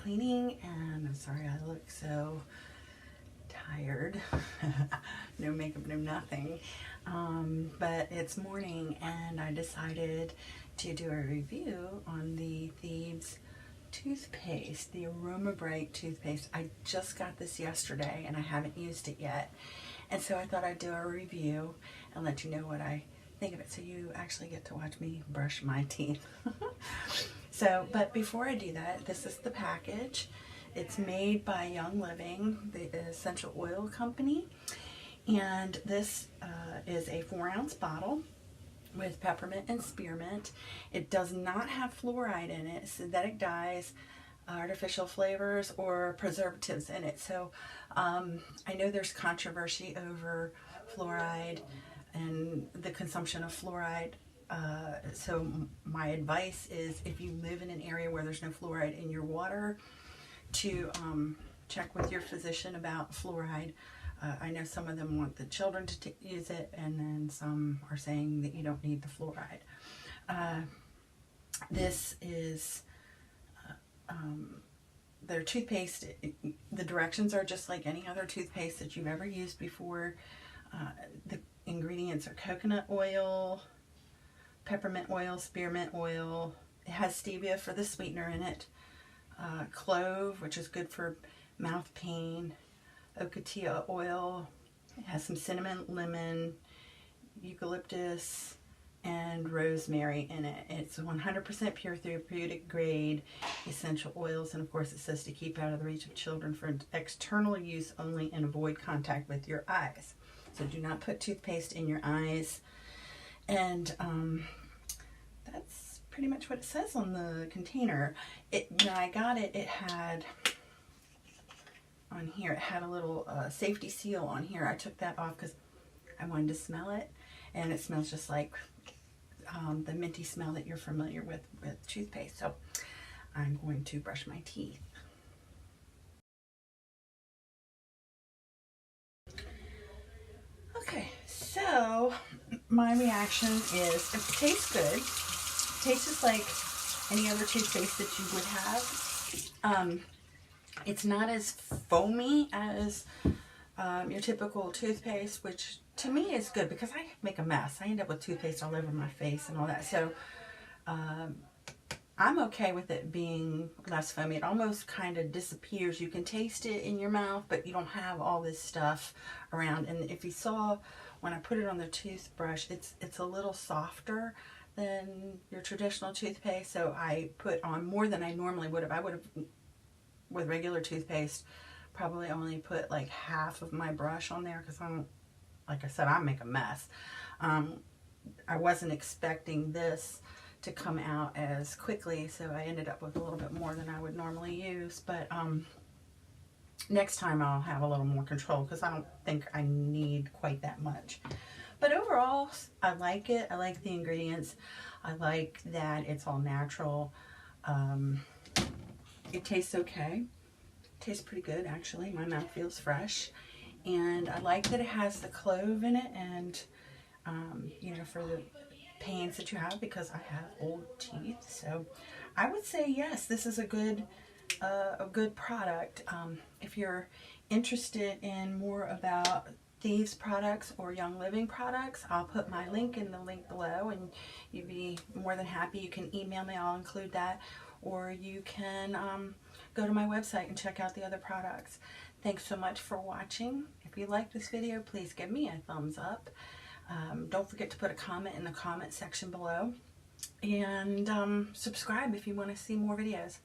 cleaning, and I'm sorry I look so tired. No makeup, no nothing. But it's morning, and I decided to do a review on the Thieves Toothpaste, the Aroma Bright toothpaste. I just got this yesterday, and I haven't used it yet. And so I thought I'd do a review and let you know what I think of it, so you actually get to watch me brush my teeth. But before I do that, this is the package. It's made by Young Living, the essential oil company, and this is a 4-ounce bottle with peppermint and spearmint. It does not have fluoride in it, synthetic dyes, artificial flavors, or preservatives in it. So I know there's controversy over fluoride and the consumption of fluoride. So my advice is, if you live in an area where there's no fluoride in your water, to check with your physician about fluoride. I know some of them want the children to use it, and then some are saying that you don't need the fluoride. This is their toothpaste. The directions are just like any other toothpaste that you've ever used before. The ingredients are coconut oil, peppermint oil, spearmint oil. It has stevia for the sweetener in it. Clove, which is good for mouth pain. Ocotillo oil. It has some cinnamon, lemon, eucalyptus, and rosemary in it. It's 100% pure therapeutic grade essential oils, and of course it says to keep out of the reach of children for external use only and avoid contact with your eyes. So do not put toothpaste in your eyes. And that's pretty much what it says on the container. When I got it, it had on here, it had a little safety seal on here. I took that off because I wanted to smell it, and it smells just like the minty smell that you're familiar with toothpaste. So I'm going to brush my teeth. Okay, so my reaction is, it tastes good. It tastes just like any other toothpaste that you would have. It's not as foamy as your typical toothpaste, which to me is good because I make a mess. I end up with toothpaste all over my face and all that. So I'm okay with it being less foamy. It almost kind of disappears. You can taste it in your mouth, but you don't have all this stuff around. And if you saw when I put it on the toothbrush, it's a little softer than your traditional toothpaste. So I put on more than I normally would have. I would have, with regular toothpaste, probably only put like half of my brush on there because like I said, I make a mess. I wasn't expecting this to come out as quickly, so I ended up with a little bit more than I would normally use. But next time I'll have a little more control because I don't think I need quite that much. But overall, I like it. I like the ingredients. I like that it's all natural. It tastes okay. It tastes pretty good, actually. My mouth feels fresh. And I like that it has the clove in it, and you know, for the pains that you have, because I have old teeth. So I would say yes, this is a good product. If you're interested in more about Thieves products or Young Living products, I'll put my link in the link below, and you'd be more than happy. You can email me, I'll include that, or you can go to my website and check out the other products. Thanks so much for watching. If you like this video, please give me a thumbs up. Don't forget to put a comment in the comment section below, and subscribe if you want to see more videos.